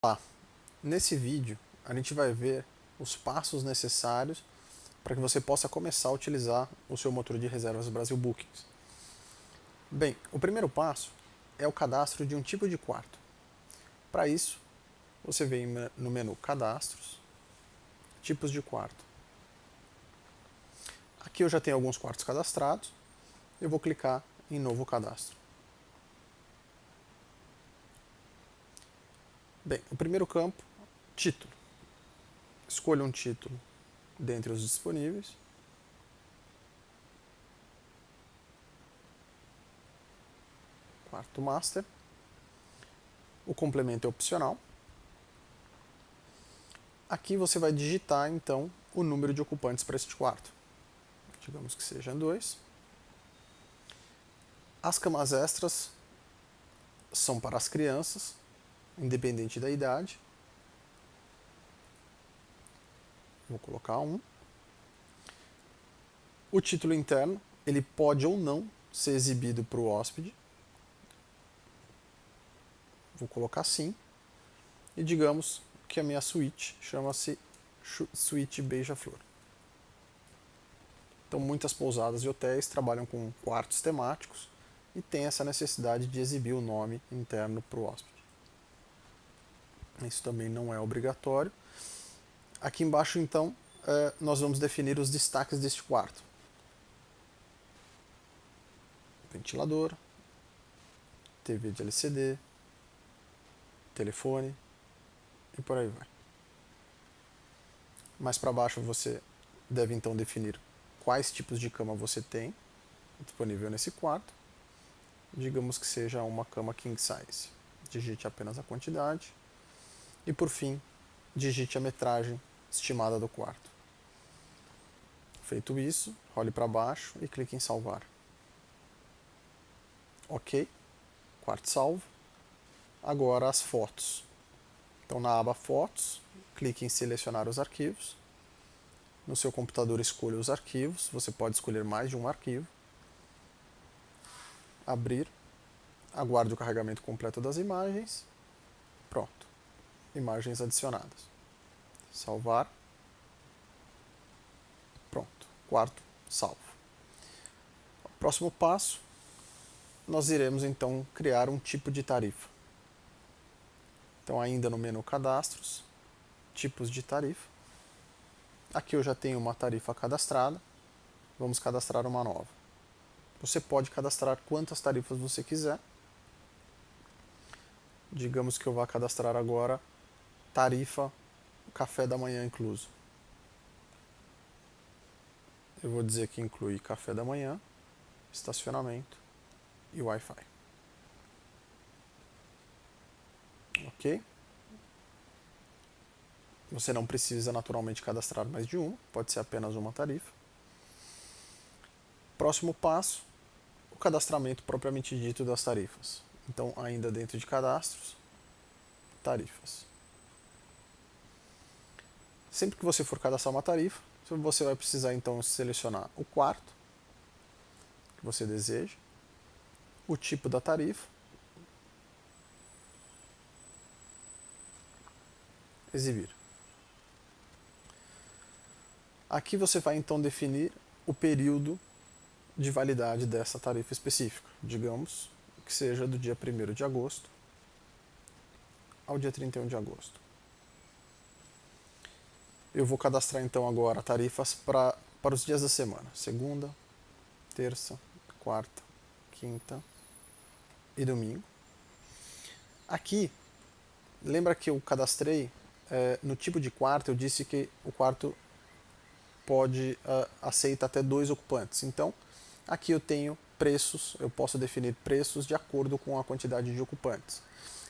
Olá, nesse vídeo a gente vai ver os passos necessários para que você possa começar a utilizar o seu motor de reservas Brasil Bookings. Bem, o primeiro passo é o cadastro de um tipo de quarto. Para isso, você vem no menu Cadastros, Tipos de quarto. Aqui eu já tenho alguns quartos cadastrados, eu vou clicar em Novo Cadastro. Bem, o primeiro campo, título. Escolha um título dentre os disponíveis. Quarto Master. O complemento é opcional. Aqui você vai digitar então o número de ocupantes para este quarto. Digamos que sejam 2. As camas extras são para as crianças, independente da idade. Vou colocar 1. O título interno, ele pode ou não ser exibido para o hóspede. Vou colocar sim. E digamos que a minha suíte chama-se Suíte Beija-Flor. Então muitas pousadas e hotéis trabalham com quartos temáticos e tem essa necessidade de exibir o nome interno para o hóspede. Isso também não é obrigatório. Aqui embaixo, então, nós vamos definir os destaques deste quarto. Ventilador, TV de LCD, telefone e por aí vai. Mais para baixo você deve então definir quais tipos de cama você tem disponível nesse quarto. Digamos que seja uma cama king size. Digite apenas a quantidade. E por fim, digite a metragem estimada do quarto. Feito isso, role para baixo e clique em salvar. Ok, quarto salvo. Agora as fotos. Então na aba Fotos, clique em selecionar os arquivos. No seu computador escolha os arquivos, você pode escolher mais de um arquivo. Abrir, aguarde o carregamento completo das imagens. Pronto, imagens adicionadas. Salvar. Pronto, quarto salvo. Próximo passo, nós iremos então criar um tipo de tarifa. Então ainda no menu Cadastros, Tipos de tarifa. Aqui eu já tenho uma tarifa cadastrada, vamos cadastrar uma nova. Você pode cadastrar quantas tarifas você quiser. Digamos que eu vá cadastrar agora tarifa café da manhã incluso. Eu vou dizer que inclui café da manhã, estacionamento e Wi-Fi. Ok? Você não precisa naturalmente cadastrar mais de uma, pode ser apenas uma tarifa. Próximo passo, o cadastramento propriamente dito das tarifas. Então, ainda dentro de cadastros, tarifas. Sempre que você for cadastrar uma tarifa, você vai precisar então selecionar o quarto que você deseja, o tipo da tarifa, exibir. Aqui você vai então definir o período de validade dessa tarifa específica. Digamos que seja do dia 1º de agosto ao dia 31 de agosto. Eu vou cadastrar então agora tarifas para os dias da semana: segunda, terça, quarta, quinta e domingo. Aqui, lembra que eu cadastrei no tipo de quarto, eu disse que o quarto pode aceita até 2 ocupantes. Então, aqui eu tenho preços, eu posso definir preços de acordo com a quantidade de ocupantes.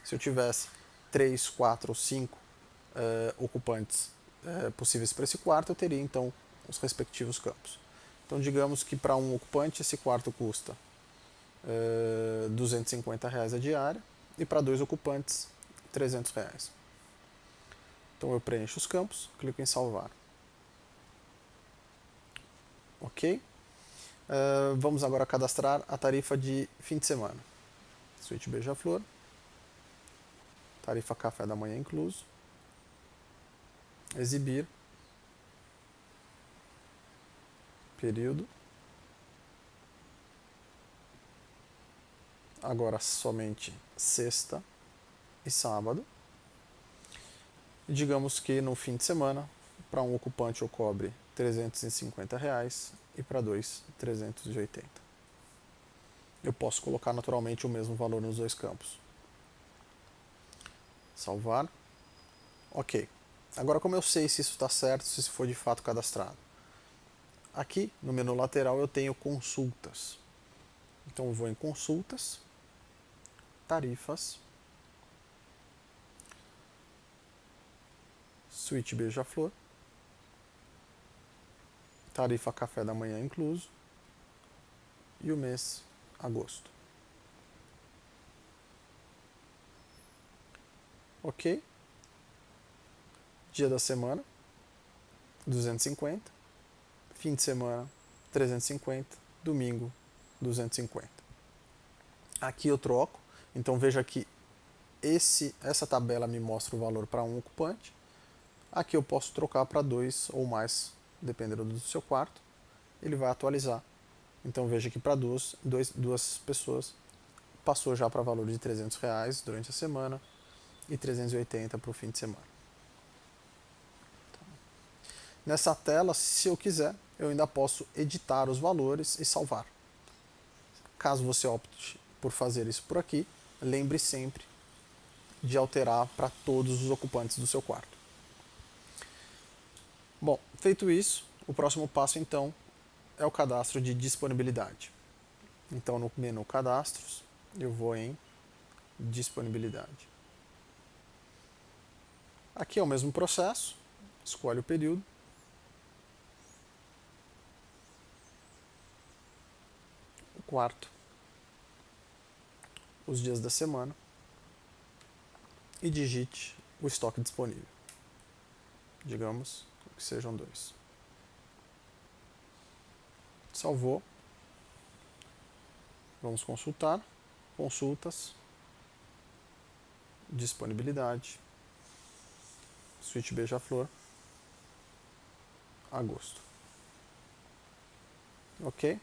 Se eu tivesse 3, 4 ou 5 ocupantes possíveis para esse quarto, eu teria então os respectivos campos. Então, digamos que para um ocupante esse quarto custa R$ 250 a diária e para 2 ocupantes R$ 300. Então eu preencho os campos, clico em salvar. Ok? Vamos agora cadastrar a tarifa de fim de semana. Suíte Beija-Flor. tarifa café da manhã incluso, exibir, período, agora somente sexta e sábado. E digamos que no fim de semana, para um ocupante eu cobre R$ 350 e para dois, 380. Eu posso colocar naturalmente o mesmo valor nos dois campos. Salvar. Ok. Agora, como eu sei se isso está certo, se isso foi de fato cadastrado? Aqui no menu lateral eu tenho consultas. Então eu vou em consultas, tarifas, suíte beija-flor, tarifa café da manhã incluso e o mês agosto. Ok. Dia da semana, 250. Fim de semana, 350. Domingo, 250. Aqui eu troco. Então veja que essa tabela me mostra o valor para um ocupante. Aqui eu posso trocar para dois ou mais, dependendo do seu quarto. Ele vai atualizar. Então veja que para duas pessoas passou já para valor de R$ 300 durante a semana e 380 para o fim de semana. Nessa tela, se eu quiser, eu ainda posso editar os valores e salvar. Caso você opte por fazer isso por aqui, lembre sempre de alterar para todos os ocupantes do seu quarto. Bom, feito isso, o próximo passo então é o cadastro de disponibilidade. Então no menu cadastros, eu vou em disponibilidade. Aqui é o mesmo processo, escolhe o período, o quarto, os dias da semana e digite o estoque disponível. Digamos que sejam 2. Salvou. Vamos consultar. Consultas. Disponibilidade. Suíte beija-flor. Agosto. Ok.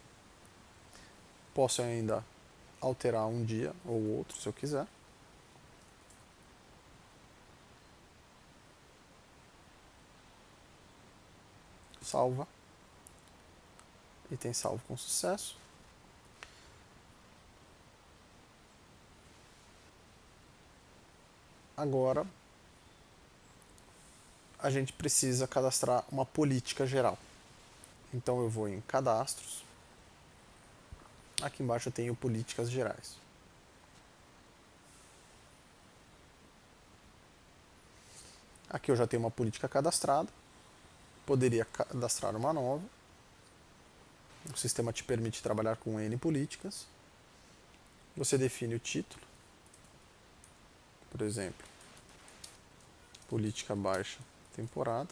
Posso ainda alterar um dia ou outro se eu quiser. Salva. Item salvo com sucesso. Agora a gente precisa cadastrar uma política geral. Então eu vou em cadastros. Aqui embaixo eu tenho políticas gerais. Aqui eu já tenho uma política cadastrada. Poderia cadastrar uma nova. O sistema te permite trabalhar com N políticas. Você define o título. Por exemplo, política baixa temporada.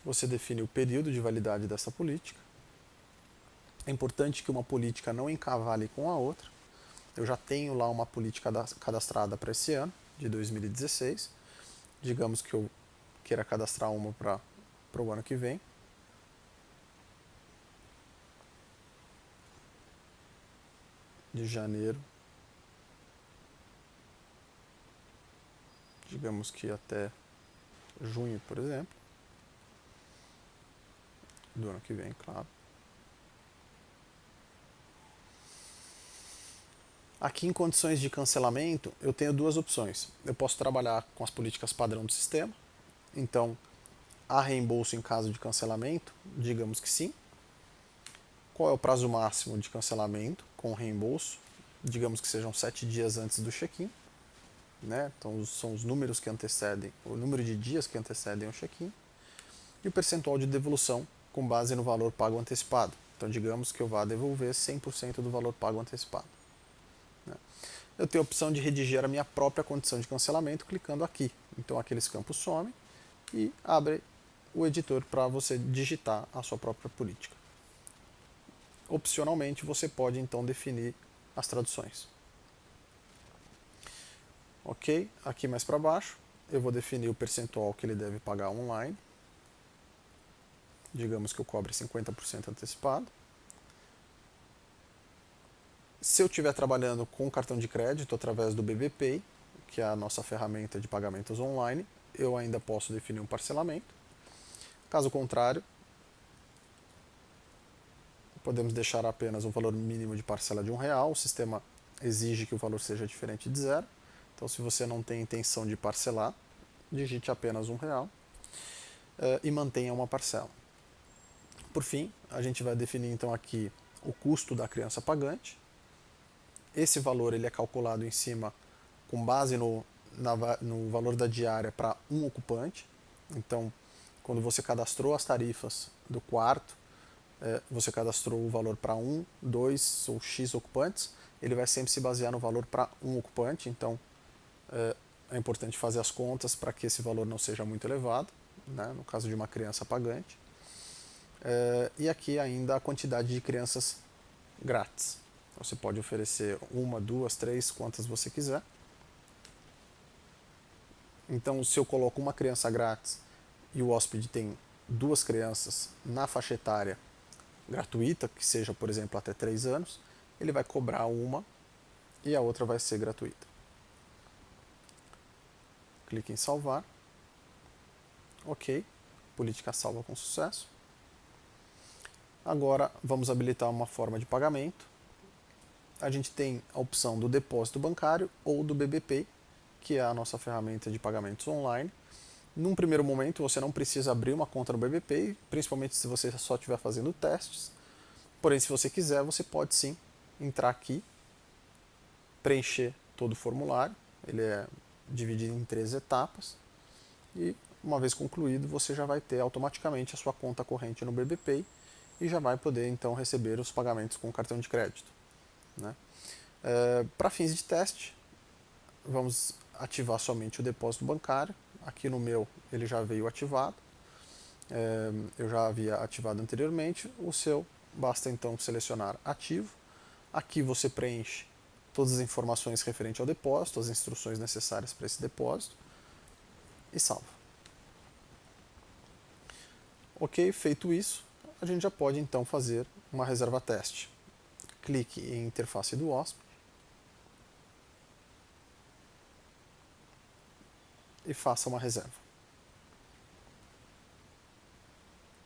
Você define o período de validade dessa política. É importante que uma política não encavale com a outra. Eu já tenho lá uma política cadastrada para esse ano, de 2016. Digamos que eu queira cadastrar uma para o ano que vem. De janeiro. Digamos que até junho, por exemplo. Do ano que vem, claro. Aqui em condições de cancelamento, eu tenho duas opções. Eu posso trabalhar com as políticas padrão do sistema. Então, há reembolso em caso de cancelamento? Digamos que sim. Qual é o prazo máximo de cancelamento com reembolso? Digamos que sejam 7 dias antes do check-in. Né? Então, são os números que antecedem, o número de dias que antecedem o check-in. E o percentual de devolução com base no valor pago antecipado. Então, digamos que eu vá devolver 100% do valor pago antecipado. Eu tenho a opção de redigir a minha própria condição de cancelamento clicando aqui. Então aqueles campos somem e abre o editor para você digitar a sua própria política. Opcionalmente você pode então definir as traduções. Ok, aqui mais para baixo eu vou definir o percentual que ele deve pagar online. Digamos que eu cobre 50% antecipado. Se eu estiver trabalhando com cartão de crédito através do BB Pay, que é a nossa ferramenta de pagamentos online, eu ainda posso definir um parcelamento. Caso contrário, podemos deixar apenas o valor mínimo de parcela de R$1. O sistema exige que o valor seja diferente de zero. Então, se você não tem intenção de parcelar, digite apenas R$1 e mantenha uma parcela. Por fim, a gente vai definir então aqui o custo da criança pagante. Esse valor ele é calculado em cima com base no valor da diária para um ocupante. Então, quando você cadastrou as tarifas do quarto, você cadastrou o valor para 1, 2 ou X ocupantes, ele vai sempre se basear no valor para um ocupante. Então, é importante fazer as contas para que esse valor não seja muito elevado, né, no caso de uma criança pagante. E aqui ainda a quantidade de crianças grátis. Você pode oferecer uma, duas, três, quantas você quiser. Então, se eu coloco uma criança grátis e o hóspede tem duas crianças na faixa etária gratuita, que seja, por exemplo, até 3 anos, ele vai cobrar uma e a outra vai ser gratuita. Clique em salvar. Ok. Política salva com sucesso. Agora vamos habilitar uma forma de pagamento. A gente tem a opção do depósito bancário ou do BB Pay, que é a nossa ferramenta de pagamentos online. Num primeiro momento, você não precisa abrir uma conta no BB Pay, principalmente se você só estiver fazendo testes. Porém, se você quiser, você pode sim entrar aqui, preencher todo o formulário. Ele é dividido em 3 etapas. E uma vez concluído, você já vai ter automaticamente a sua conta corrente no BB Pay e já vai poder então receber os pagamentos com cartão de crédito, né? Para fins de teste, vamos ativar somente o depósito bancário. Aqui no meu ele já veio ativado. Eu já havia ativado anteriormente. O seu, basta então selecionar ativo. Aqui você preenche todas as informações referentes ao depósito, as instruções necessárias para esse depósito e salva. Ok, feito isso, a gente já pode então fazer uma reserva teste. Clique em interface do hóspede e faça uma reserva.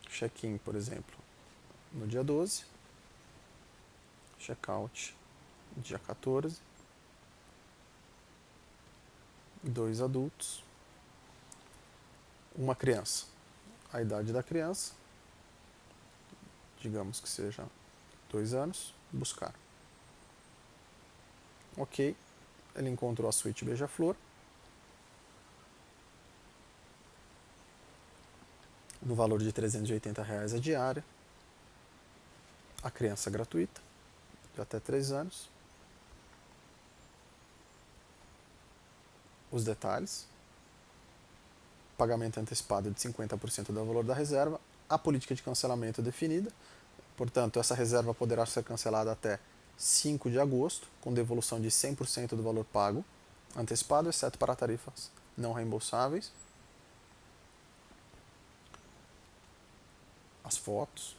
Check-in, por exemplo, no dia 12, check-out dia 14, 2 adultos, uma criança. A idade da criança, digamos que seja 2 anos, buscar. Ok, ele encontrou a suíte Beija-Flor. No valor de R$380 a diária. A criança gratuita, de até 3 anos. Os detalhes. Pagamento antecipado de 50% do valor da reserva. A política de cancelamento definida. Portanto, essa reserva poderá ser cancelada até 5 de agosto, com devolução de 100% do valor pago antecipado, exceto para tarifas não reembolsáveis. As fotos.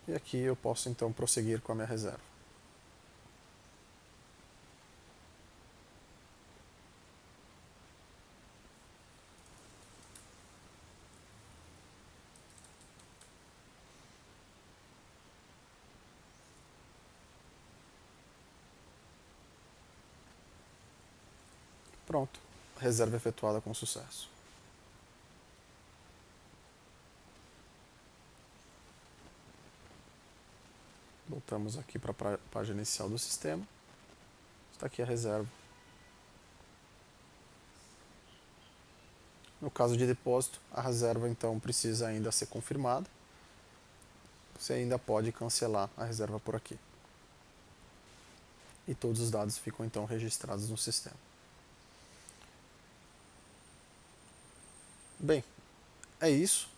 E aqui eu posso então prosseguir com a minha reserva. Pronto, reserva efetuada com sucesso. Voltamos aqui para a página inicial do sistema. Está aqui a reserva. No caso de depósito, a reserva então precisa ainda ser confirmada. Você ainda pode cancelar a reserva por aqui. E todos os dados ficam então registrados no sistema. Bem, é isso.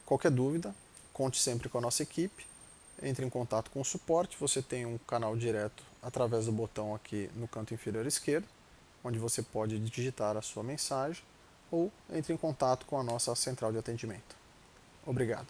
Qualquer dúvida, conte sempre com a nossa equipe entre em contato com o suporte. Você tem um canal direto através do botão aqui no canto inferior esquerdo, onde você pode digitar a sua mensagem, ou entre em contato com a nossa central de atendimento. Obrigado.